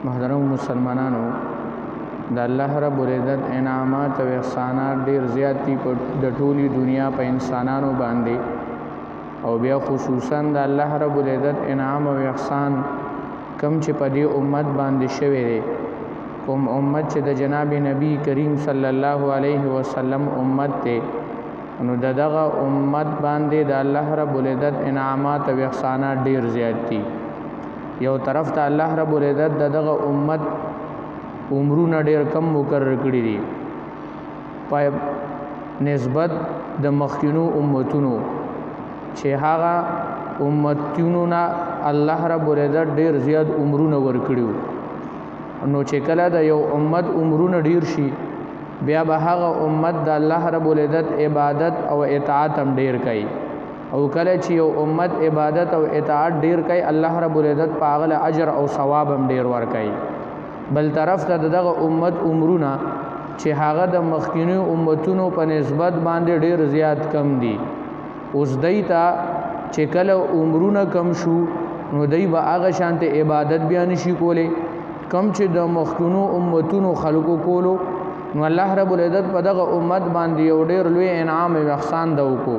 محترم مسلمانانو د الله رب العزت انعامات او احسانات ډیر زیات دي د ټولي دنیا په انسانانو باندې او بیا خصوصا د الله رب العزت انعام او احسان کم چې په دې امت باندې شوی دی کوم امت چې د جناب نبی کریم صلی الله علیه وسلم امت ته نو دغه امت باندې د الله رب العزت انعامات او احسانات ډیر زیات دي یو طرف ته الله رب العزت دغه امت عمرونه ډیر کم مقرر کړی دي په نسبت د مخکینو امتونو چې هغه امتونو نه الله رب العزت ډیر زیات عمرونه ورکړي نو چې کله د یو امت عمرونه ډیر شي بیا به هغه امت د الله رب العزت عبادت او اطاعت هم ډیر کوي او کله چې یو امت عبادت او اطاعت ډیر کوي الله رب العزت په هغه اجر او ثواب هم ډیر ورکوي بل طرف ته دغه امت عمرونه چې هغه د مخکینو امتونو په نسبت باندې ډیر زیات کم دي اوس دایته چې کله عمرونه کم شو نو دای به هغه شانته عبادت بیان شي کوله کم چې د مخکینو امتونو خلقو کولو نو الله رب العزت په دغه امت باندې یو ډیر لوی انعام او احسان دا وکړو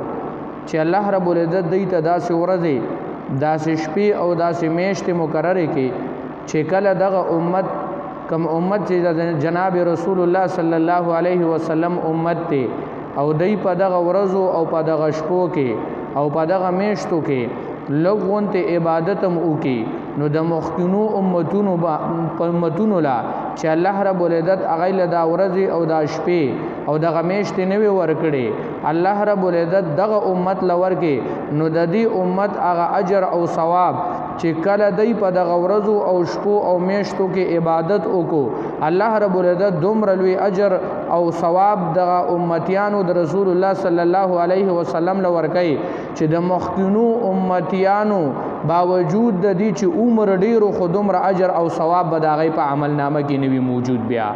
چې الله رب العزت دایته داسې ورځې داسې شپې او داسې میاشتې مقرره کړي چې کله دغه امت کم امت چې جناب رسول الله صلی الله علیه وسلم امت ته او دای په دغه ورځو او په دغه شپو کې او په دغه میاشتو کې لږون ته عبادت هم وکي نو د مخکینو امتونو لا چې الله رب العزت هغه له دا ورځې او دا شپې او دغه میاشتې نه وي ورکړي الله رب العزت دغه امت لور کې نو د دې امت هغه اجر او ثواب چې کله دای په دغه ورځو او شپو او میاشتو کې عبادت وکړو الله رب العزت دومره لوی اجر او ثواب دغه امتیانو د رسول الله صلی الله علیه وسلم لور کوي چې د مخکینو امتیانو باوجود د دې چې عمر ډیرو خو دومره اجر او ثواب به د هغې په عمل نامه کې نه وي موجود بیا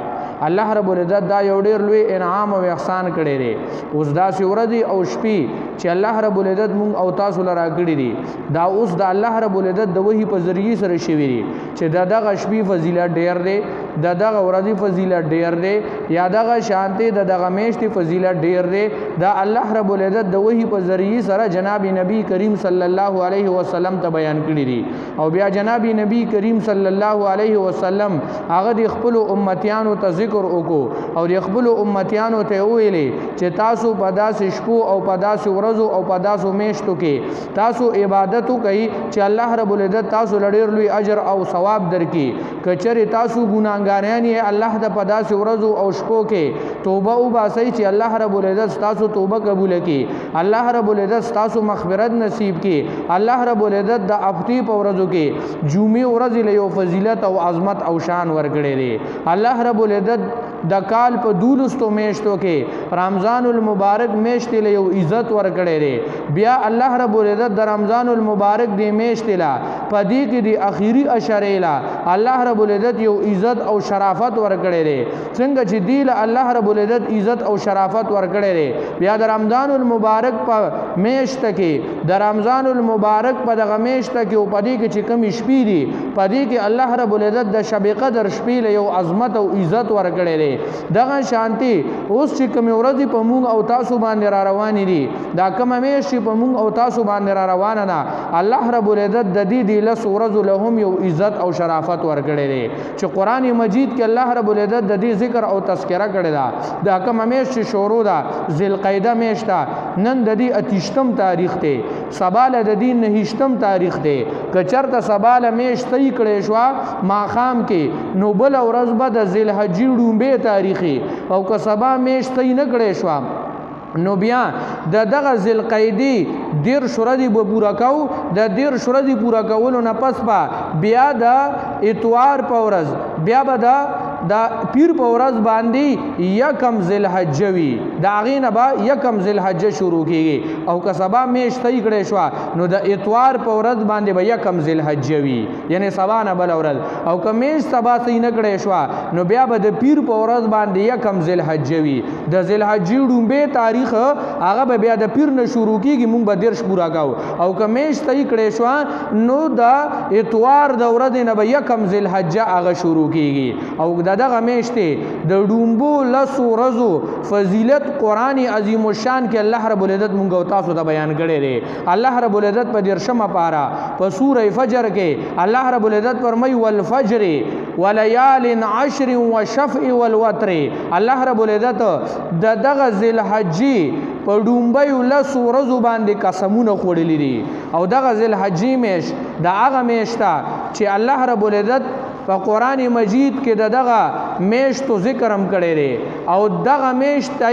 الله رب العزت دا یو ډیر لوی انعام او احسان کړی دی اوس داسې ورځې او شپې چې الله رب العزت مونږ او تاسو له راکړي دي دا اوس د الله رب العزت د وحي په ذریعې سره شوي دي چې دغه شپې فضیلت ډیر دی دغه ورځې فضیلت ډیر دی یا دغه شانتي دغه میاشتې فضیلت ډیر دی دا الله رب العزت د وحي په ذریعې سره جناب نبی کریم صلی الله علیه وسلم ته بیان کړی دي او بیا جناب نبی کریم صلی الله علیه وسلم هغه د خپل امتیانو ته ذکر وکړو او د خپل امتیانو ته ویلي چې تاسو په داسې شپو او په داسې ورځو او په داسې میاشتو کې تاسو عبادت وکړئ چې الله رب العزت تاسو لړیر لوی اجر او ثواب درکړي کچره تاسو ګناګاران یې الله د په داسې ورځو او شپو کې توبه وباسئ چې الله رب العزت تاسو توبه قبول کړي الله رب العزت تاسو مغفرت نصیب کړي الله رب العزت د افتی په ورځو کې جمعې ورځ له یو فضیلت او عظمت او شان ورکړي دي الله رب العزت د کال په 12 میاشتو کې رمضان المبارک میاشت له یو عزت ورکړي دي بیا الله رب العزت د رمضان المبارک دی میاشت له پدې کې دی اخیری اشاره له الله رب العزت یو عزت او شرافت ورکړي دي څنګه چې دی له الله رب العزت عزت او شرافت ورکړي دي بیا د رمضان المبارک په میاشت کې د رمضان المبارک په دغه میاشت کې او پدې کې چې کم شپې دي پدې کې الله رب العزت د شب قدر شپې له یو عظمت او عزت ورکړي دي دغه شانتي اوس چې کوم ورځې په مونږ او تاسو باندې را روان دي دا کوم میاشتې په مونږ او تاسو باندې را روانه ده الله رب العزت د دې د لس ورځو لهم یو عزت او شرافت ورکړي دي چې قران مجید کې الله رب العزت د دې ذکر او تذکرہ کړی دا دا کوم میاشتې شروع ده ذل قعده میاشته نن د دې اتیشتم تاریخ ته سباله د دې نهشتم تاریخ ته کچرته سباله میاشتې کړي شو ماخام کې نو بل ورځ به د ذل حجې ډومبه تاریخي او که سبا میاشتې نه کړي شو نو بیا دغه ذل قعدی دیر شردی به پورا کو د دیر شردی پورا کولو نه پس با بیا د اتوار په ورځ بیا به د د پیر په ورځ باندې یکم ذوالحجه وي د هغې نه به یکم ذوالحجه شروع کیږي او که سبا میاشت طی کړی شوه نو د اتوار په ورځ باندې به یکم ذوالحجه وي یعنی سبا نه بله ورځ او که میاشت سبا طی نه کړی شوه نو بیا به د پیر په ورځ باندې یکم ذوالحجه وي د ذوالحجې ډومبې تاریخ هغه به بیا د پیر نه شروع کیږي مونږ به دیرش پوره کوو او که میاشت طی کړی شوه نو د اتوار د ورځې نه به یکم ذوالحجه هغه شروع کیږي او د دغه میاشتې د ډومبو لسو ورځو فضیلت قرآن عظیم الشان کې الله رب العزت مونږ او تاسو ته بیان کړی دی الله رب العزت په 13 پارا په سوره فجر کې الله رب العزت فرمایي والفجر وليال عشر وشفع والوتر الله رب العزت د دغه ذوالحجې په ډومبیو لسو ورځو باندې قسمونه خوړلي دي او دغه ذوالحجې میاشت د هغه میاشت چې الله رب العزت په قرآن مجید کې دغه میاشتو ذکر هم کړی دی او دغه میاشت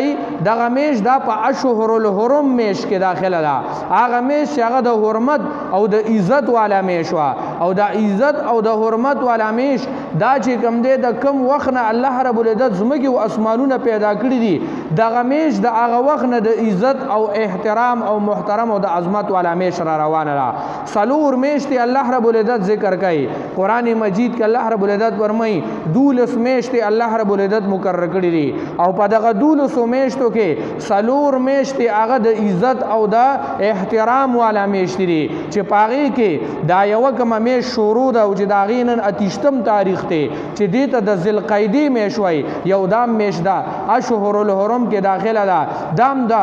دغه میاشت دا په اشهر الحرم میاشت کې داخله ده هغه میاشت چې هغه د حرمت او د عزت والا میاشت وه او د عزت او د حرمت والا میاشت دا چې کوم دی د کم وخت نه الله رب العزت ځمکې او اسمانونه پیدا کړي دي دغه میاشت د هغه وخت نه د عزت او احترام او محترم او د عظمت والا میاشت را روانه ده څلور میاشتې الله رب العزت ذکر کوي قرآن مجید کې الله رب العزت فرمایي 12 میاشتې الله رب العزت مقرر کړي دي او په دغه 12 میاشتو کې څلور میاشتې هغه د عزت او د احترام والا میاشتې دي چې په هغې کې دا یوه کومه میاشت شروع ده او چې د هغې نن 28 تاریخ دی چې دې ته د ذوالقعدې میاشت وایي یو دام میاشت ده اشهر الحرم کې داخله ده دام د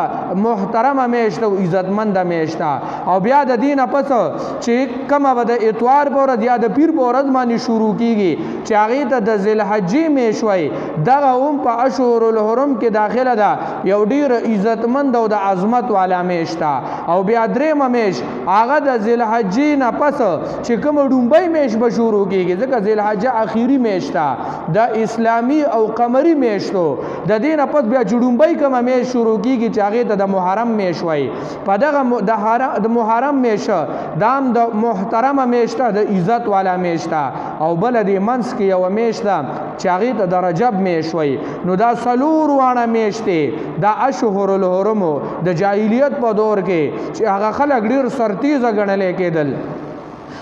محترمه میاشت او عزتمنده میاشت ده او بیا د دې نه پس چې کومه به د اتوار په ورځ یا د پیر په ورځ باندې شروع کیږي چې هغې ته د ذوالحجې میاشت وایي دغه هم په اشهر الحرم کې داخله ده یو ډېره عزتمند او د عظمت والا میاشت ده او بیا درېیمه میاشت هغه د ذوالحجې نه پس چې کومه ډومبۍ میاشت به شروع کیږي ځکه ذوالحجه اخري میاشت ده د اسلامي او قمري میاشتو د دې نه پس بیا چې ډومبۍ کومه میاشت شروع کیږي چې هغې ته د محرم میاشت وایي په دغه د محرم میاشت دا هم د محترمه میاشت ده د عزت والا میاشت ده او بله دې منځ کې یوه میاشت ده چې هغې ته د رجب میاشت وایي نو دا څلور واړه میاشتې دا اشهر الحرمو د جاهلیت په دور کې چې هغه خلک ډېر سرتیزه ګڼلی کېدل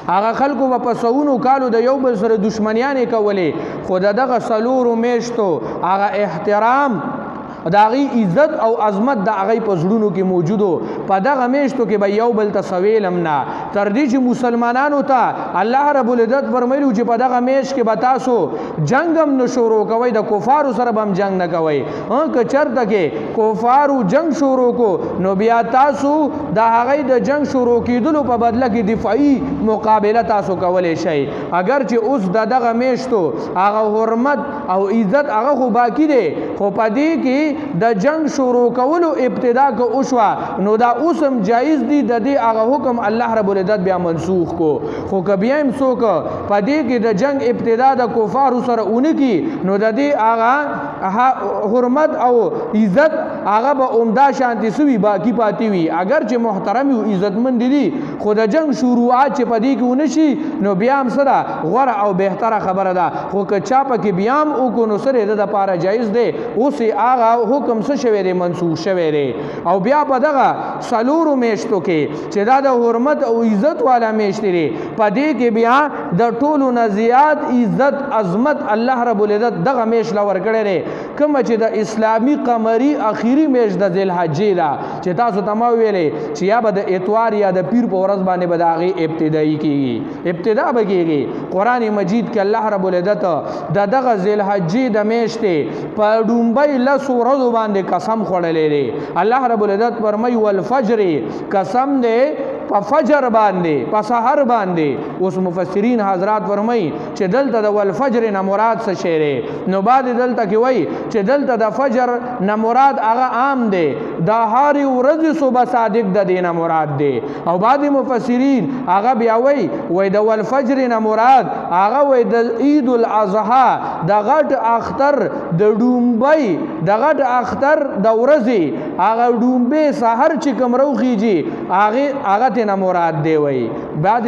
هغه خلکو به په سوونو کالو د یو بل سره دشمنیانې کولې خو د دغه څلورو میاشتو هغه احترام د هغې عزت او عظمت د هغې په زړونو کې موجودو په دغه میاشتو کې به یو بل ته څه ویل هم نه تر دې چې مسلمانانو ته الله رب العزت فرمیلو چې په دغه میاشت کې به تاسو جنګ هم نه شروع کوئ د کفارو سره به هم جنګ نه کوئ که چېرته کې کفارو جنګ شروع کو نو بیا تاسو د هغې د جنګ شروع کېدلو په بدله کې دفاعي مقابله تاسو کولی شئ اگر چې اوس د دغه میاشتو هغه حرمت او عزت هغه خو باقي دی خو په دې کې د جنگ شروع کولو ابتدا که وشوه نو دا اوس هم جایز دی د دې هغه حکم الله رب العزت بیا منسوخ کو خو که بیا هم څوک په دې کې د جنگ ابتدا د کفارو سره ونه کړي نو د دې هغه حرمت او عزت هغه به عمده شانتي سوي باقي پاتې وي اگر چې محترم او عزتمند دي خو د جنگ شروعات چې په دې کې ونه شي نو بیا هم سره غوره او بهتره خبره ده خو که چا پکې بیا هم وکړو نو سره د دپاره جایز دی اوس هغه حکم څه شوی دی منسوخ شوی دی او بیا په دغه څلورو میاشتو کې چې دا د حرمت او عزت والا میاشتې دی په دې کې بیا د ټولو نه زیات عزت عظمت الله رب العزت دغه میاشت له ورکړی دی کومه چې د اسلامي قمري اخري میاشت د ذوالحجې ده چې تاسو ته ما ویلې چې یا به د اتوار یا د پیر په ورځ باندې به د هغې ابتدایي کېږي ابتدا به کېږي قرآن مجید کې الله رب العزت د دغه ذوالحجې د میاشتې په ډومبۍ لسو ورځو باندې قسم خوړلی دی الله رب العزت فرمایي والفجر قسم دی په فجر باندې په سحر باندې اوس مفسرین حضرات فرمایي چې دلته د والفجر نه مراد څه شی دی نو بعد دلته کې وایي چې دلته د فجر نه مراد هغه عام دی د هرې ورځې صبح صادق د دې نه مراد دی او بعد مفسرین هغه بیا وایي د والفجر نه مراد هغه وایي د عید الاضحی د غټ اختر د ډومبۍ د غټ اختر د ورځې هغه ډومبې سحر چې کوم روخیږي هغه ته نه مراد دی وایي بعد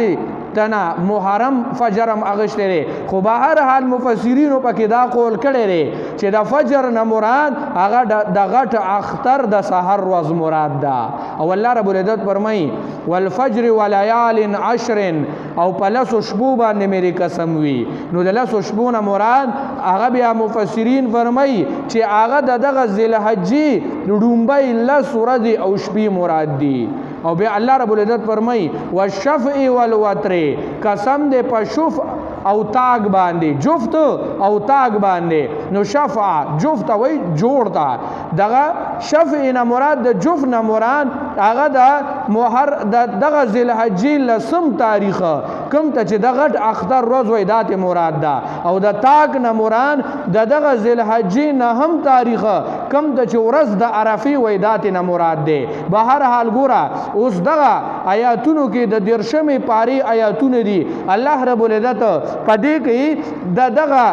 تنا محرم فجرم اغشته لري خو بهر حال مفسرینو پکې دا قول کړي لري چې د فجر نه مراد هغه د غټ اختر د سحر ورځ مراد ده او الله رب العزت فرمایي والفجر وليال عشر او پلس شپو باندې مری قسم وی نو د لس شپو نه مراد هغه بیا مفسرین فرمایي چې هغه دغه ذل حجې ډومبای لس ورځې او شپې مراد دي او بیا الله رب العزت فرمایي والشفع والوتر قسم دې په شف او تاگ باندې جفت او تاگ باندې نو شفع جفت وای جوړتا دغه شفع نه مراد د جفت نه مراد هغه د دغه ذل حجې لسم تاریخ کوم ته چې دغه اختر روز وای دات مراد ده او د تاگ نه مراد دغه ذل حجې نه هم تاریخ کوم ته چې ورځ د عرفه وای دات نه مراد ده بهر حال ګوره اوس دغه آیاتونو کې د درشمې پاری آیاتونه دي الله رب العزت پدې کې دغه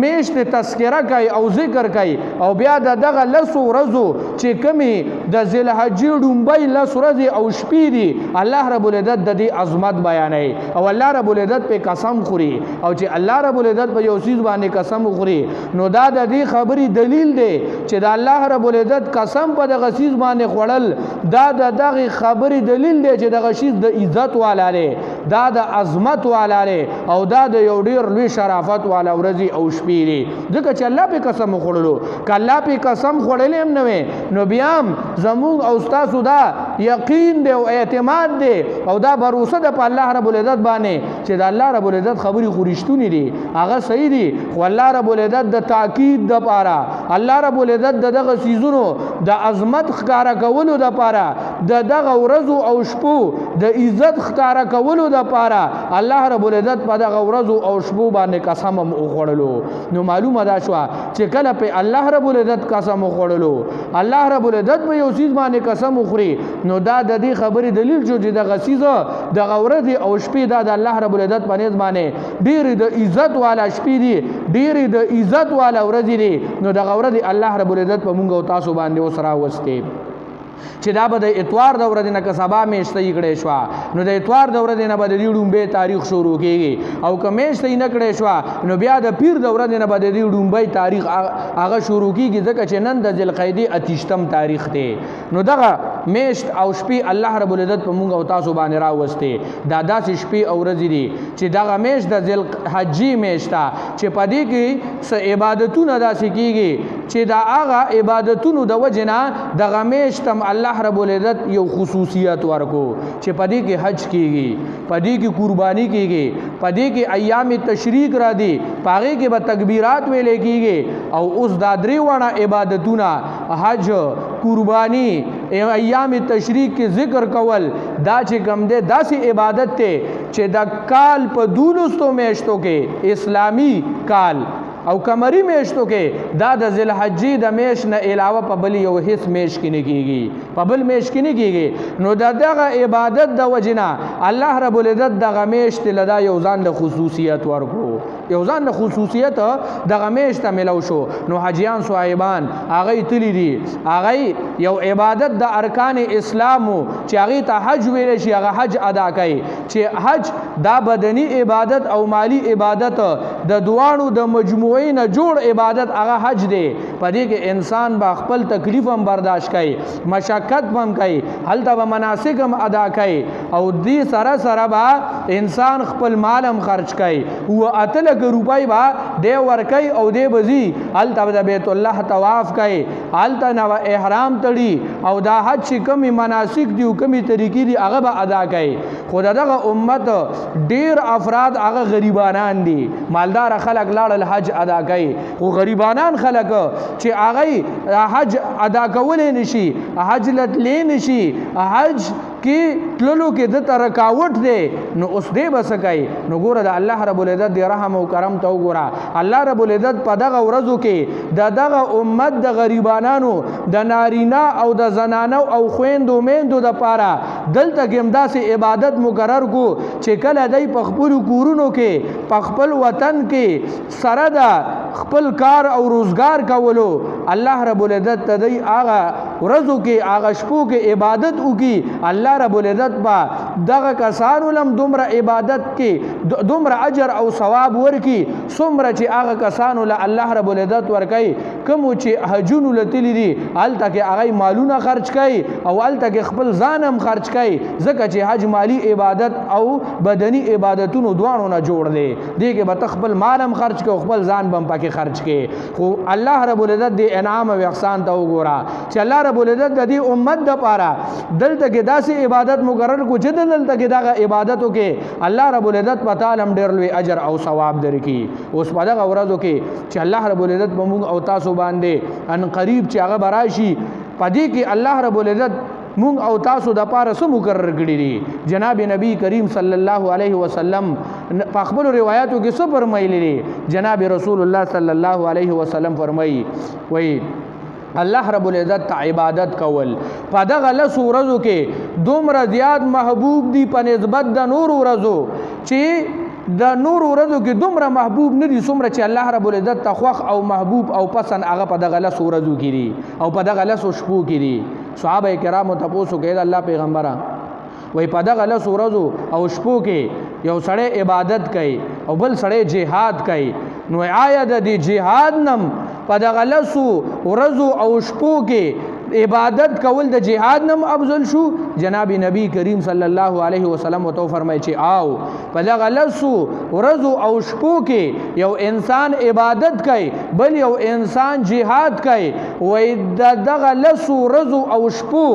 میشت تذکرہ کوي او ذکر کوي او بیا دغه لسو ورځو چې کمی د ذل حجې ډومبای لس ورځې او شپې دي الله رب العزت د دې عظمت بیانوي او الله رب العزت په قسم خوري او چې الله رب العزت په یو چیز باندې قسم خوري نو دا د دې خبرې دلیل دی چې د الله رب العزت قسم په دغه چیز باندې خوړل دا دغه خبرې دلیل دی چې دغه چیز د عزت والا دی دا د عظمت والا دی او دا د یو ډیر لوی شرافت والا ورځي او شپې دي ځکه چې الله په قسم خوړلو ک الله په قسم خوړلې هم نه نو بیا زموږ او تاسو دا یقین دی او اعتماد دی او دا باور د په الله رب العزت باندې چې د الله رب العزت خبرې خورشتونی دي هغه صحیح دي خو الله رب العزت د تاکید د پاره الله رب العزت دغه سيزونو د عظمت ښکارا کولو د پاره دغه ورځو او شپو د عزت ښکارا کولو د پاره الله رب العزت په دغه ورځو او شپو باندې قسم وخوړلو نو معلومه دا شو چې کله په الله رب العزت قسم وخوړلو الله رب العزت په یو چیز باندې قسم وخوري نو دا د دې خبرې دلیل جو چې دغه سیزه دغه ورځ او شپې دا د الله رب العزت په نيز باندې ډېر د عزت والا شپې دي ډېر د عزت والا ورځ دي نو دغه ورځ الله رب العزت په مونږ او تاسو باندې وسرا وسته چې دا به د اتوار د ورځې نه که سبا میاشته یې کړې شوه نو د اتوار د ورځې نه به د دې ډومبۍ تاریخ شروع کېږي او که میاشته یې نه کړې شوه نو بیا د پیر د ورځې نه به د دې ډومبۍ تاریخ هغه شروع کېږي ځکه چې نن د ذوالقعدې اتیشتم تاریخ دی نو دغه میاشت او شپې الله رب العزت په مونږ او تاسو باندې راوستې دا داسې شپې او ورځې دي چې دغه میاشت د ذوالحجې میاشت ده چې په دې کې څه عبادتونه داسې کېږي چې دا هغه عبادتونو د وجې نه دغه میاشت هم الله رب العزت یو خصوصیت ورکو چې پدې کې حج کیږي پدې کې قرباني کیږي پدې کې ایام تشریق را دي پاغه کې به تکبیرات ویلې کیږي او اوس دا درې وړه عبادتونه حج قربانی ایام تشریق کې ذکر کول دا چې کم ده داسې عبادت ته چې د کال په 12 میاشتو کې اسلامی کال او قمری میاشتو کې دا د ذوالحجې د میاشت نه علاوه په بل یو هیڅ میاشت کې نه کیږي په بل میاشت کې نه کیږي نو دغه عبادت د وجنا الله رب العزت دغه میاشت لدا یو ځان د خصوصیت ورکو یو ځان د خصوصیت دغه میاشت ملو شو نو حجیان صاحبان هغه تلی دي هغه یو عبادت د ارکان اسلام چې هغه ته حج ویل شي هغه حج ادا کوي چې حج دا بدنی عبادت او مالی عبادت د دوانو د مجموعې نه جوړ عبادت هغه حج دی پدې کې انسان با خپل تکلیف هم برداشت کوي مشقت هم کوي هلته به مناسک هم ادا کوي او دې سره سره به انسان خپل مال هم خرج کوي او اتل روپای با دی ورکي او دی بزي هلته د بیت الله طواف کوي هلته نو احرام تړي او دا حج چې کومي مناسک دي او کومي طریقې دي هغه به ادا کوي خو دغه امت ډیر افراد هغه غریبانان دي مالدار خلک لاړ حج ادا کوي او غریبانان خلک چې هغه حج ادا کولې نشي حج لټلې نشي حج کې تللو کې د ترکاوټ دی نو اوس دې بس کوي نو ګوره د الله رب العزت دی رحم او کرم ته وګوره الله رب العزت په دغه ورځو کې دغه امت د غریبانانو د نارینه او د زنانو او خويندو میندو د پاره دلته کې داسې عبادت مقرر کو چې کله دای په خپل کورونو کې په خپل وطن کې سره د خپل کار او روزگار کولو الله رب العزت ته دی هغه ورځو کې هغه شپو کې عبادت وکي الله رب العزت با دغه کسانو لم دومره عبادت کې دومره اجر او ثواب ورکي څومره چې هغه کسانو له الله رب العزت ورکي کوم چې حجونو لتلی دي هلته کې هغه مالونه خرج کوي او هلته کې خپل ځان هم خرج کوي ځکه چې حج مالی عبادت او بدني عبادتونو دواړو نه جوړ دی دې کې به خپل مال هم خرج کوي خپل ځان بم پکې خرج کوي خو الله رب العزت دې انعام او احسان ته وګوره چې الله رب العزت د دې امت د پاره دلته کې داسې عبادت مقرر کو چې دلته کې دغه عبادتو کې الله رب العزت په تعالی ډېر لوی اجر او ثواب درکړي اوس په دغه ورځو کې چې الله رب العزت په موږ او تاسو باندې ان قریب چې هغه براشي پدې کې الله رب العزت مونږ او تاسو د پاره سم مقرر کړی دي جناب نبی کریم صلی الله علیه وسلم په خپل روایتو کې څه فرمایلی دي جناب رسول الله صلی الله علیه وسلم فرمایي وای الله رب العزت ته عبادت کول په دغه لسو ورځو کې دومره زیات محبوب دي په نسبت د نور ورځو چې د نور ورځو کې دومره محبوب نه دي څومره چې الله رب العزت ته خوښ او محبوب او پسند هغه په دغه لسو ورځو کې دي او په دغه لسو شپو کې دي صحابه کرامو تاسو کې د الله پیغمبره وای په دغه لسو ورځو او شپو کې یو سړی عبادت کوي او بل سړی جهاد کوي نو آیا د جهاد نم په دغه لسو ورځو او شپو کې عبادت کول د جهاد نم افضل شو جناب نبی کریم صلی الله علیه وسلم تو فرمایي چې آو په دغه لسو ورځو او شپو کې یو انسان عبادت کوي بل یو انسان جهاد کوي وای دغه لسو ورځو او شپو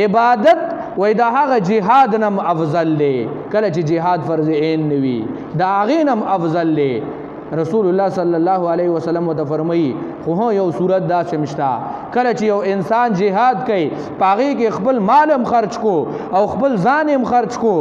عبادت وای دا هغه جهاد نم افضل دی کله چې جهاد فرض عین نوي دا هغه نم افضل دی رسول الله صلی الله علیه وسلم ته فرمایي خو یو صورت دا سمشتا کله چې یو انسان جهاد کوي پاغي کې خپل مالم خرج کو او خپل ځانم خرج کو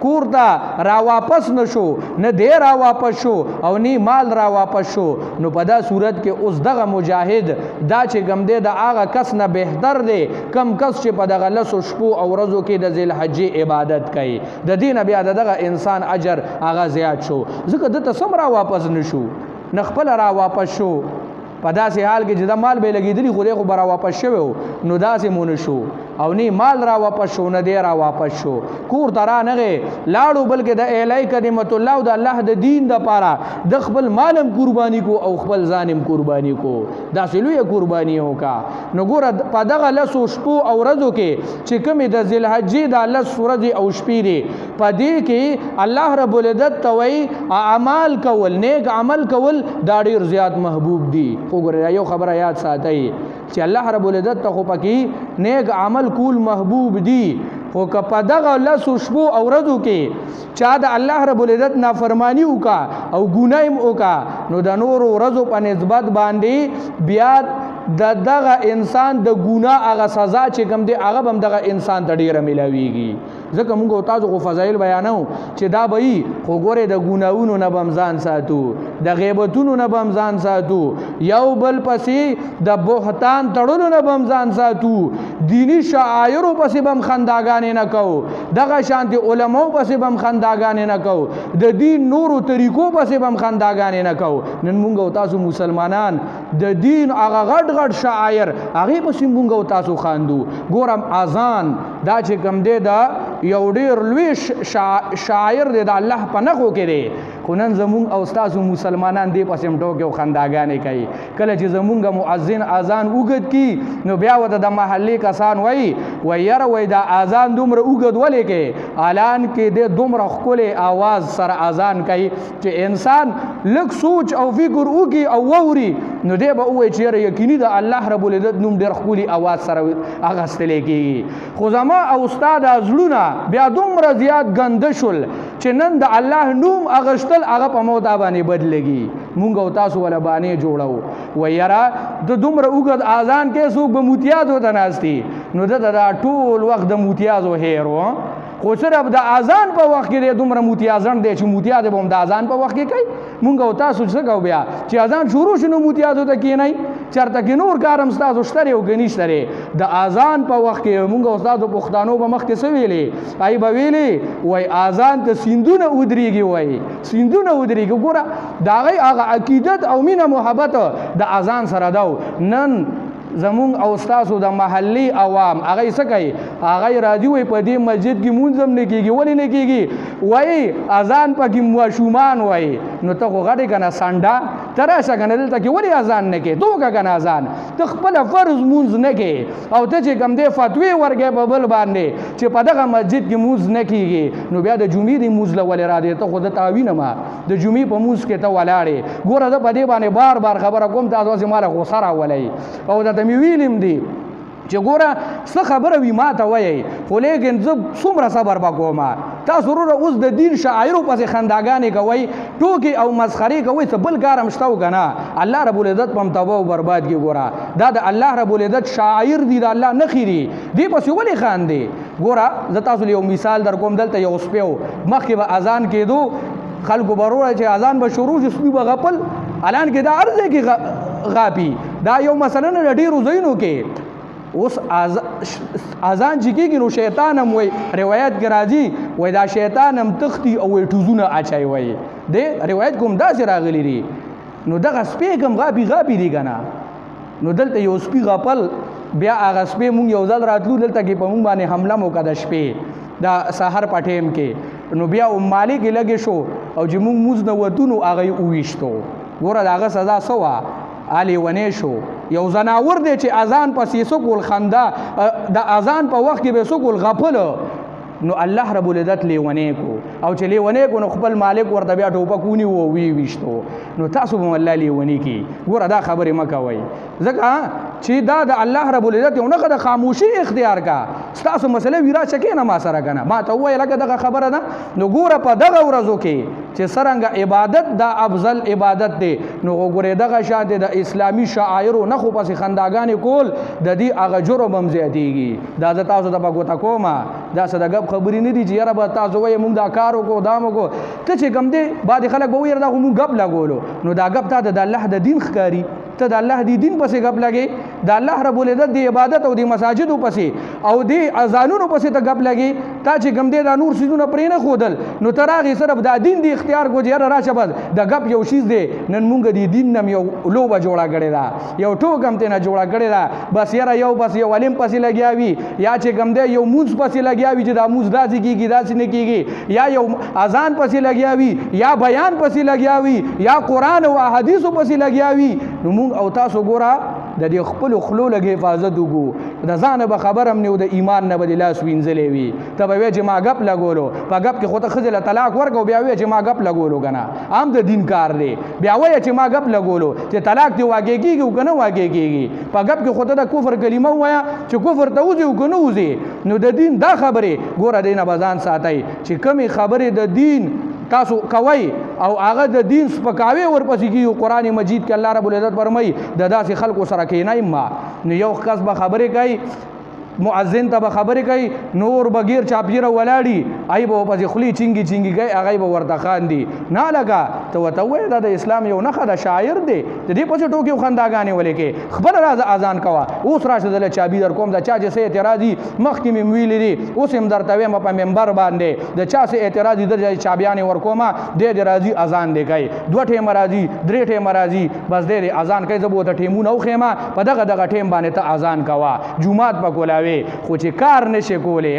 کور ته را واپس نشو نه دی را واپس شو او نه مال را واپس شو نو په دا صورت کې اوس دغه مجاهد دا چې ګم دی د هغه کس نه بهتر دی کم کس چې په دغه لسو شپو او ورځو کې د ذل حجې عبادت کوي د دین بیا دغه انسان اجر هغه زیات شو ځکه د ته سم را واپس نشو نه خپل را واپس شو په داسې حال کې چې د مال به لګېدلی خو دی خو به را واپس شوی نو داسې مو نه شو او نه مال را واپس شو نه دی را واپس شو کور ته را نغې لاړو بلکې د اعلی کلمت الله او د الله د دین دپاره د خپل مالم قرباني کو او خپل ځانم قرباني کو داسې لویه قرباني وکړه نو ګوره په دغه لسو شپو او ورځو کې چې کومې د ذوالحجې دا لس ورځې او شپې دي په دې کې الله رب العزت ته وایي اعمال کول نیک عمل کول دا ډېر زیات محبوب دي خو ګوره یو خبره یاد ساتئ چې الله رب العزت ته خو پکې نیک عمل کول محبوب دي خو که په دغه لسو شپو او ورځو کې چا د الله رب العزت نافرمانی وکا او ګناه هم وکا نو د نورو ورځو په نسبت باندې بیا دغه انسان د ګناه هغه سزا چې کوم دی هغه هم دغه انسان ته ډیره ملاویږي ځکه موږ تاسو خو فضایل بیانو چې دا به خو ګوره د ګناهونو نه بم ځان ساتو د غیبتونو نه بم ځان ساتو یو بل پسې د بهتان تړلو نه بم ځان ساتو دینی شعائرو پسې بم خنداګانې نه کوو دغه شانتي علماو پسې بم خنداګانې نه کوو د دین نورو طریقو پسې بم خنداګانې نه کوو نن موږ تاسو مسلمانان د دین هغه غټ شعائر هغه پسې موږ تاسو خاندو ګورم اذان دا چې کوم دی دا یو ډیر لوی شاعر دی د الله په نغو کې دی خو نن زمونږ او تاسو مسلمانان دی پسې ټوکې او خنداګانې کوي کله چې زمونږ مؤذن اذان اوږد کی نو بیا ورته د محلې کسان وایي یاره وایي دا اذان دومره اوږد ولې کوي اعلان کې دی دومره ښکلی آواز سره اذان کوي چې انسان لږ سوچ او فکر وکړي او واوري نو دی به ووایي چې یاره یقیني د الله رب العزت نوم ډېر ښکلي آواز سره اخیستلی کېږي خو زما او ستا دا زړونه بیا دومره زیات ګنده شول چې نن د الله نوم اغشتل هغه په مودا باندې بدلږي مونږ او تاسو ولا باندې جوړو و یاره د دومره اوږد اذان کې څوک به موتیازو ته ناستي نو د دا ټول وخت د موتیازو هیر و خو صرف د اذان په وخت کې دومره موتیازن دی چې موتیا د بم د اذان په وخت کې کوي مونږ او تاسو څه کوو بیا چې اذان شروع شنو موتیازو ته کینای چرته کې نور کارم تاسو شته او غنیشتره د اذان په وخت کې مونږ او تاسو پښتانو په مخ کې څه ویلې آی به ویلې وای اذان ته سیندونه ودرېږي وای سیندونه ودرېږي ګوره دا غي هغه عقیدت او مینه محبت د اذان سره داو نن زمونږ او ستاسو د محلي عوام هغه څه کوي هغه راځي وایي په دې مسجد کې مونځ هم نه کېږي ولې نه کېږي وایي اذان پکې ماشومان وایي نو ته خو غټې که نه سنډه ته راشه که نه دلته کې ولې اذان نه کوې ته وکړه که نه اذان ته خپله فرض مونځ نه کوې او ته چې کوم دی فتوې ورکوې په بل باندې چې په دغه مسجد کې مونځ نه کېږي نو بیا د جمعې د مونځ له ولې را دی ته خو ده ته وینم د جمعې په مونځ کې ته ولاړې ګوره زه په دې باندې بار بار خبره کوم تاسو هسې ماله غوسه راولئ او درته مې ویلم دي چې ګوره څه خبره وي ما ته وایئ خو لیکن زه څومره صبر به کوم تاسو وروره اوس د دین شاعرو پسې خنداګانې کوئ ټوکې او مسخرې کوئ څه بل کار هم شته و که نه الله رب العزت په هم تباه و برباد کړي ګوره دا د الله رب العزت شاعر دي د الله نښې دي دې پسې ولې خاندې ګوره زه تاسو له یو مثال در کوم دلته یو سپی و مخکې به اذان کېدو خلکو به وروره چې اذان به شروع شي سپي به غپل الان کې دا هر ځای کې غاپي دا یو مثلا د ډېرو ځایونو کې اوس اذان چې کېږي نو شیطان هم وایي روایت کې راځي وایي دا شیطان هم تختی او وایي ټوزونه اچوي وایي دی روایت کوم داسې راغلی دي نو دغه سپی کوم غاپي دي که نه نو دلته یو سپي غپل بیا هغه سپی مونږ یو ځل راتلو دلته کې په مونږ باندې حمله مو وکړه د شپې د سحر په ټیم کې نو بیا مالک یې لګې شو او چې مونږ مونځ نه وتو نو هغه یې وویشتو ګوره د هغه سزا څه وه لیونی شو یو زناور دی چې اذان پسې څه کول خندا د اذان په وخت کې به څه کول غپل نو الله رب العزت لیونی کو او چې لیونی کو نو خپل مالک ورته بیا ټوپک ونیو او ویشتو نو تاسو به الله لیونی کی ګوره دا خبرې مه کوئ ځکه چې دا د الله رب العزت یو نښه د خاموشي اختیار کا ستاسو مسله ویرا چکې نه ما سره که نه ما ته ووایه لکه دغه خبره ده نو ګوره په دغه ورځو کې چې څرنګه عبادت دا افضل عبادت دی نو وګورئ دغه شانې د اسلامي شاعرو نښو پسې خنداګانې کول د دې هغه جرم هم زیاتېږي دا زه تاسو ته په ګوته کومه دا څه د ګپ خبرې نه دي چې یاره به تاسو وایئ مونږ دا کار وکړو دا مو وکړو ته چې کوم دی بعضې خلک به وایي دا خو مونږ ګپ لګولو نو دا ګپ تا ته د الله د دین ښکاري ته د الله د دین پسې ګپ لګې د الله رب العزت د عبادت او د مساجدو پسې او د اذانونو پسې ته ګپ لګې تا چې کوم دی دا نور څیزونه پرې نه ښودل نو ته راغې صرف دا دین دی اختیار کو چې یاره راشه بس د ګپ یو شیز دی نن مونږ د دین نه یو لوبه جوړه کړې ده یو ټوک هم ترې نه جوړه کړې ده بس یاره یو بس یو علم پسې لګیا وي یا چې کوم دی یو مونځ پسې لګیا وي چې دا مونځ داسې کېږي داسې نه کېږي یا یو اذان پسې لګیا وي یا بیان پسې لګیا وي یا قرآن او احادیثو پسې لګیا وي نو مونږ او تاسو ګوره د دې خپلو خلو لږ حفاظت وکړو د ځانه به خبر هم نه و د ایمان نه به دې لاس وینځلی وي ته به وایې چې ما ګپ لګولو په ګپ کې خو ته ښځې له طلاق ورکړو بیا وایې چې ما ګپ لګولو که نه هم د دین کار دی بیا وایې چې ما ګپ لګولو چې طلاق دې واقع کېږي او که نه واقع کېږي په ګپ کې خو ته د کفر کلمه ووایه چې کفر ته وځي او که نه وځي نو د دین دا خبرې ګوره دې نه به ځان ساتئ چې کومې خبرې د دین تاسو کوئ او هغه د دین سپکاوی ورپسې کېږي قرآن مجید کې الله رب العزت فرمایي د داسې خلکو سره کښېنئ ما نو یو کس به خبرې کوي مؤذن ته به خبرې کوي نور به ګیر چاپیره ولاړي ای به پسې خولې چینګي کوي هغه به ورته خاندي نه لکه ته ورته ووایې دا د اسلام یو نښه ده شاعر دی د دې پسې ټوکې او خنداګانې ولې کې خپله راځه اذان کوه اوس راشه زه له چابي در کوم د چا چې څه اعتراض وي مخکې مې ویلي دي اوس هم درته وایم په ممبر باندې د چا څه اعتراض وي در چابیانې ورکومه دی دې راځي اذان دی کوي 2 ټیمه راځي 3 ټیمه راځي بس دی دې اذان کوي زه به ورته ټیمونه وښیم په دغه ټیم باندې ته اذان کوه جومات به کولاوي خو چې کار نشي کولی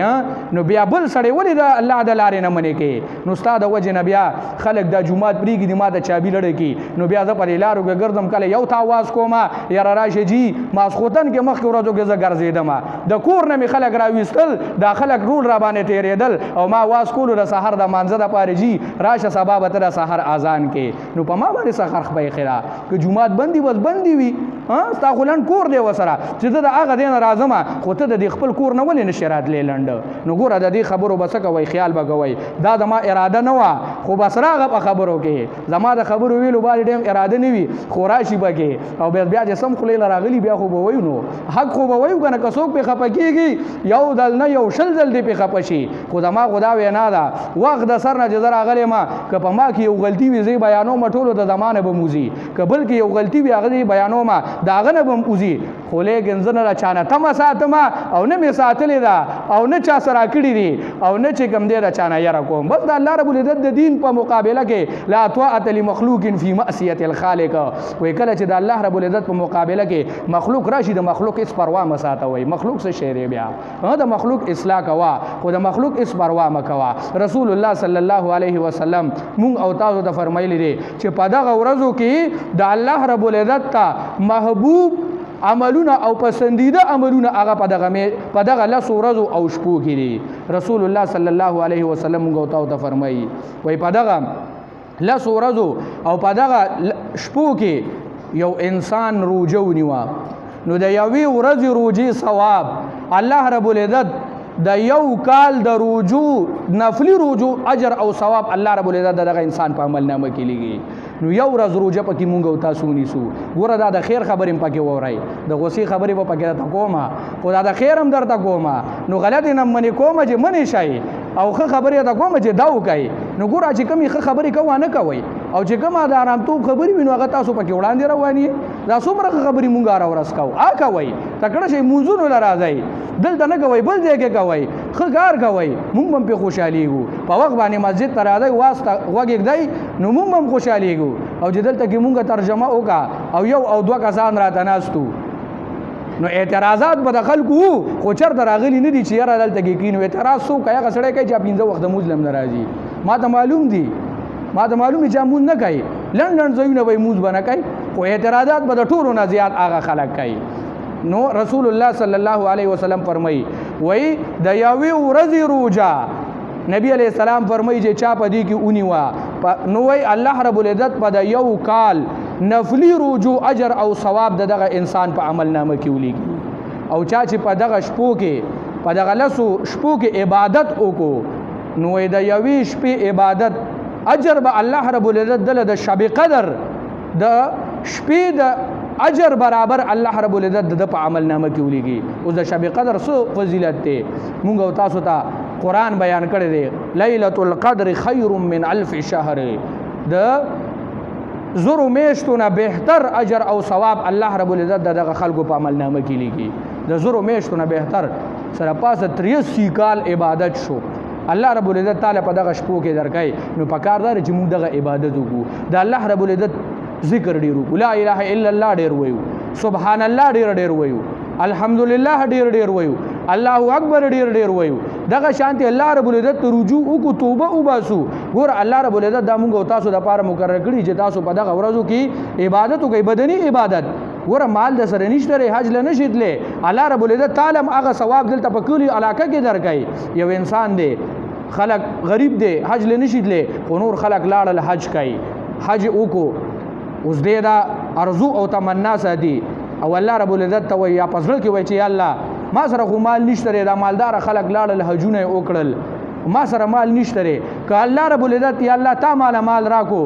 نو بیا بل سړی ولې د الله د لارې نه منې کوي نو ستا د وجې نه بیا خلک دا جومات پرېږدي ما د چابي لړې کي نو بیا زه په دې لارو کې ګرځم کله یو ته آواز کوم یاره راشه جي ماسخوتن کې مخکې ورځو کې زه ګرځېدم د کور نه مې خلک راویستل دا خلک رول را باندې تېرېدل او ما آواز کولو د سحر د مانځه دپاره جي راشه سبا به ته د سحر اذان کې نو په ما باندې سخر خپه خیره که جومات بندي بس بندي وي ستا خو لنډ کور دی ورسره چې زه د هغه دی نه راځم خو ته د دې خپل کور نه ولې نشې راتلی لنډه نو ګوره د دې خبرو به څه کوئ خیال به کوئ دا زما اراده نه وه خو بس راغه په خبرو کې زما د خبرو ویلو بعد ټیم اراده نه وي خو راشي به کې او بیا چې سم خولې له راغلي بیا خو به وایو نو حق خو به وایو که نه که څوک پې خفه کېږي یو ځل نه یو شل ځل دې پې خفه شي خو زما خو دا وینا ده وخت د سر نه چې زه راغلی یم که په ما کې یو غلطي وي زه یې بیانوم ټولو د زما نه به موځي که بل کې یو غلطي وي هغه یې بیانوم داغه نه بم اوزي خو لیکن زه نه چانه تمه ساتم او نه مې ساتلې ده او نه چا سره کړي دي او نه چې کوم دی د چانه یره کوم بس د الله رب العزت د دین په مقابله کې لا طاعة لمخلوق فی معصیة الخالق وای کله چې د الله رب العزت په مقابله کې مخلوق راشي د مخلوق اس پروا مساته وای مخلوق څه شی دی بیا د مخلوق اصلاح کوا خو د مخلوق اس پروا مکوا رسول الله صلی الله علیه وسلم مونږ او تاسو ته فرمایلی دي چې په دغه ورځو کې د الله رب العزت ته محبوب عملونه او پسندیده عملونه هغه په دغه لس ورځو او شپو کې دي رسول الله صلی الله علیه وسلم مونږ او تاسو ته فرمایي وای په دغه لس ورځو او په دغه شپو کې یو انسان روجه ونیوه نو د یوې ورځې روجې ثواب الله رب العزت د یو کال د روجو نفلی روجو اجر او ثواب الله رب العزت دغه انسان په عمل نامه کې لګي نو یو ورځ روجه پکې مونږ او تاسو نیسو ګوره دا د خیر خبرې پکې وورئ د غوسې خبرې به پکې درته کومه خو دا د خیر هم درته کومه نو غلطې نه منې کومه چې منې شئ او ښه خبرې ته کومه چې دا وکئ نو ګوره چې کومې ښه خبرې کوه نه کوئ او چې کومه د آرامتوب خبرې وي نو هغه تاسو پکې وړاندې روانې دا څومره ښه خبرې مونږ هره ورځ کوو کوئ تکړه شئ مونځونو له راځئ دلته نه کوئ بل ځای کې کوئ ښه کار کوئ مونږ هم پې خوشحالېږو په وخت باندې مسجد ته راځئ واسطه غوږ ږدئ نو مونږ هم خوشحالېږو او چې دلته کې مونږ ترجمه وکړه او یو او دوه کسان راته ناستو نو اعتراضات به د خلکو وو خو چېرته راغلي نه دي چې یاره دلته کې کینو اعتراض څوک کوي هغه سړی کوي چې پنځه وخته مونځ هم نه راځي ما ته معلوم دي چې مونځ نه کوي لنډ لنډ ځایونه به یې مونځ به نه کوي خو اعتراضات به د ټولو نه زیات هغه خلک کوي نو رسول الله صلی الله علیه وسلم فرمایي وایي د یوې ورځې روجه نبی علیہ السلام فرمایي چې چا په دې کې ونیوه نو وایي الله رب العزت په د یو کال نفلی روجو اجر او ثواب د دغه انسان په عمل نامه کې ولیږي او چا چې په دغه شپو کې په دغه لسو شپو کې عبادت وکړو نو وایي د یوې شپې عبادت اجر به الله رب العزت دله د شب قدر د شپې د اجر برابر الله رب العزت د په عمل نامه کې ولیږي اوس د شب قدر څه فضیلت دی مونږ او تاسو ته قرآن بیان کړی دی لیلة القدر خیر من الف شهر د زرو میاشتونه بهتر اجر او ثواب الله رب العزت دغه خلکو په عمل نامه کې لیږي د زرو میاشتونه بهتر سره پاسه 83 کال عبادت شو الله رب العزت تعالی په دغه شپو کې درکای نو پکار دار چې موږ دغه عبادت وکړو د الله رب العزت ذکر ډیر وکړو لا اله الا الله ډیر وایو سبحان الله ډیر وایو الحمدلله ډیر وایو الله اکبر ډیر وایو دغه شانتي الله رب العزت رجوع او توبه وباسو ګور الله رب العزت د موږ او تاسو د پاره مقرر کړی چې تاسو په دغه ورځو کې عبادت وکړئ بدني عبادت ګور مال د سره نشته حج له نشیدلې الله رب العزت تعالی هغه ثواب دلته په کلی علاقه کې درکای یو انسان دی خلق غریب دی حج له نشیدلې خو نور خلق لاړل حج کوي حج وکړو اوس دې دا ارزو او تمنا ساتي او الله رب العزت ته وایي یا پسړه کې وایي چې الله ما سره خو مال نشته دا مالدار خلک لاړل حجونه وکړل ما سره مال نشته که الله رب العزت یا الله تا مال راکو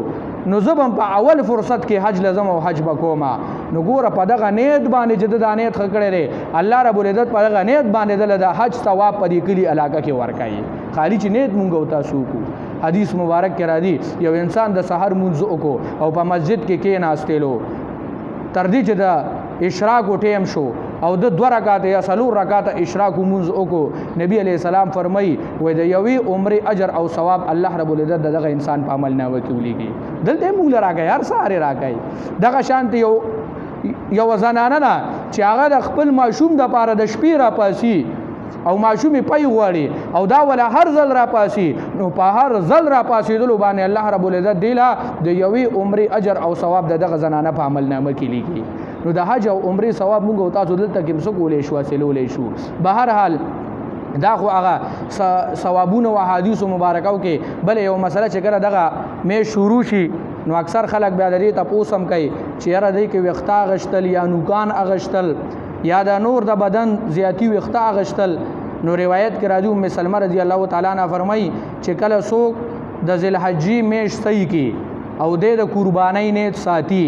نو زبم په اول فرصت کې حج لازم او حج بکوما نو ګوره په دغه نیت باندې چې د نیت خکړې لري الله رب العزت په دغه نیت باندې د حج ثواب په دې کلی علاقه کې ورکایي خالی چې نیت مونږ او تاسو کو حدیث مبارک کې راځي یو انسان د سحر مونږ وکړو او په مسجد کې کېناستلو تر دې چې د اشراق ټیم شو او د 2 رکعات یا 3 رکعات اشراق مونږ وکړو نبی علیہ السلام فرمایي وای د یوې عمره اجر او ثواب الله رب العزت دغه انسان په عمل نامه کې ولېږي دلته موږ راګي هر ساره راګي دغه شانتي یو زنانه نه چې هغه د خپل ماشوم د پاره د شپې را پاسي او ماشومې پي غواړي او دا ولا هر ځل را پاسي نو په هر ځل را پاسېدلو باندې الله رب العزت دیلا د یوې عمره اجر او ثواب دغه زنانه په عمل نامه کې لیکي نو د حج او عمره ثواب موږ او تاسو دلته کې څه کولې شو حاصلولې شو به هر حال دا خو هغه ثوابونه او احادیث مبارکاو کې بل یو مسله چې کړه دغه مې شروع شي نو اکثر خلک بیا د دې تاسو هم کوي چې یاره دې کې وختا غشتل یا نوکان اغشتل یا د نور د بدن زیاتی وختا غشتل نو روایت کې راځي ام سلمہ رضی الله تعالی عنها فرمایي چې کله څوک د ذل حجې میش صحیح کی او د قربانۍ نیت ساتي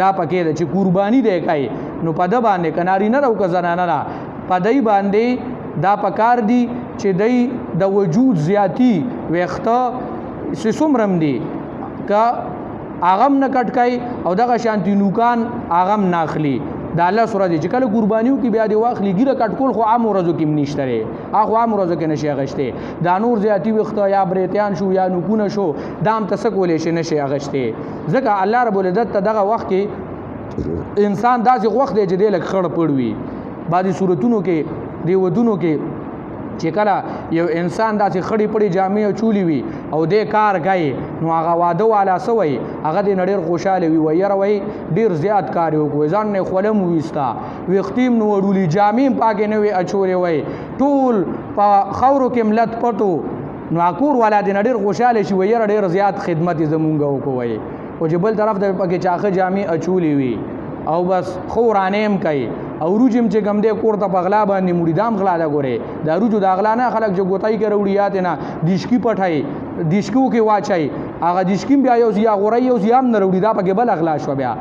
دا پکې د چې قرباني دی کوي نو په د باندې کناری نه راو که زنانه نه په دای باندې دا پکار دی چې دای د وجود زیاتی وخته سسمرم دی کا اغم نه کټکای او دغه شانتی نوکان اغم ناخلی د الله سره دي چې کله قربانیو کې بیا دی واخلي ګیره کټکول خو عام ورځو کې نشته لري هغه عام ورځو کې نشي غشته دا نور زیاتی وخت یا بریتیان شو یا نکونه شو دام تسکولې شي نشي غشته ځکه الله رب العزت ته دغه وخت کې انسان داسې وخت دی چې دی لک خړ پړوي بعضی صورتونو کې دی ودونو کې چې کله یو انسان داسې خړې پړې جامې چولی وي او دې کار کوي نو هغه واده والا سوی هغه دې ډېر خوشاله وي ویره وي ډېر زیات کار وکړي ځان نه خولم وستا وختیم نو وړولي جامې پاکې نه وي اچولې وي ټول په خاورو کې ملت پټو نو اکور والا دې ډېر خوشاله شي ویره ډېر زیات خدمت زمونږ وکوي او چې بل طرف ته پکې چاخه جامې اچولې وي او بس خورانیم کوي او روجم چې کم دی کور ته په غلا باندې مړي دام غلا ده ګورې دا روجو د غلا نه خلک چې ګوتای کې وروړي یاد نه دیشکی پټای دیشکو کې واچای هغه دیشکیم بیا یو یا غوري یو یام نه وروړي دا په بل غلا شو بیا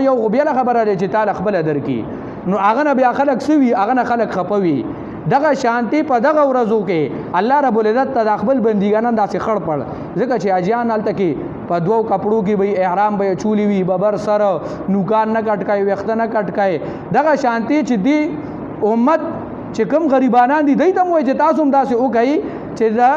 یو بیا خبره ده چې تعالی خپل درکې نو هغه نه بیا خلک سوي هغه نه خلک خپوي دغه شانتی په دغه ورځو کې الله رب العزت ته خپل بندګانان داسې خړ پړ ځکه چې اجیان هلته کې په دوو کپړو کې به احرام به چولی وي ببر سره نوکان نه کټکای وخته نه کټکای دغه شانتی چې دی امت چې کوم غریبانان دي دوی ته وایي چې تاسو هم داسې وکړئ چې دا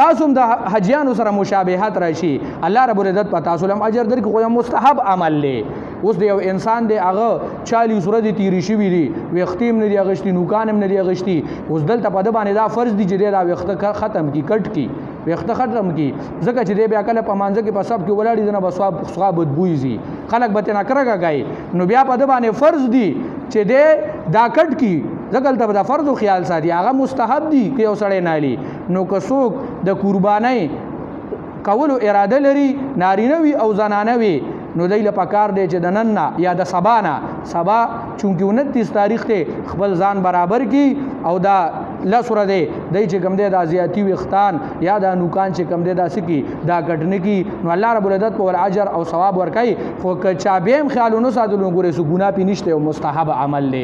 تاسو هم د حجیانو سره مشابهت راشي الله رب العزت په تاسو هم اجر درکړي خو مستحب عمل دی اوس د یو انسان دی هغه 40 ورځې تیری شوي دي وختیم نه دی اغشتي نوکان هم نه دی اغشتي اوس دلته په د باندې دا فرض دی چې دا وخته ختم کی کټ کی وخته ختم کی ځکه چې دی بیا کله په مانځه کې په سب کې ولاړ دي نه بس سواب بدبوئی زی خلک به نه کرګای نو بیا په د باندې فرض دی چې دی دا کټ کی ځکه ته د فرض خیال ساتي هغه مستحب دی که یو سړی نالي نو که څوک د قربانۍ کولو اراده لري نارینه وي او زنانه وي نو دی له پکار دی چې د نن نه یا د سبا نه سبا چونکې 29 تاریخ ته خپل ځان برابر کی او دا لسره دی دی چې کم دی دا زیاتی وختان یا دا نوکان چې کم دی دا سکی دا کټنه کی نو الله رب العزت په ول اجر او ثواب ورکړي خو که چا بهم خیالونو ساتلو ګورې سو ګناه پی نشته او مستحب عمل دی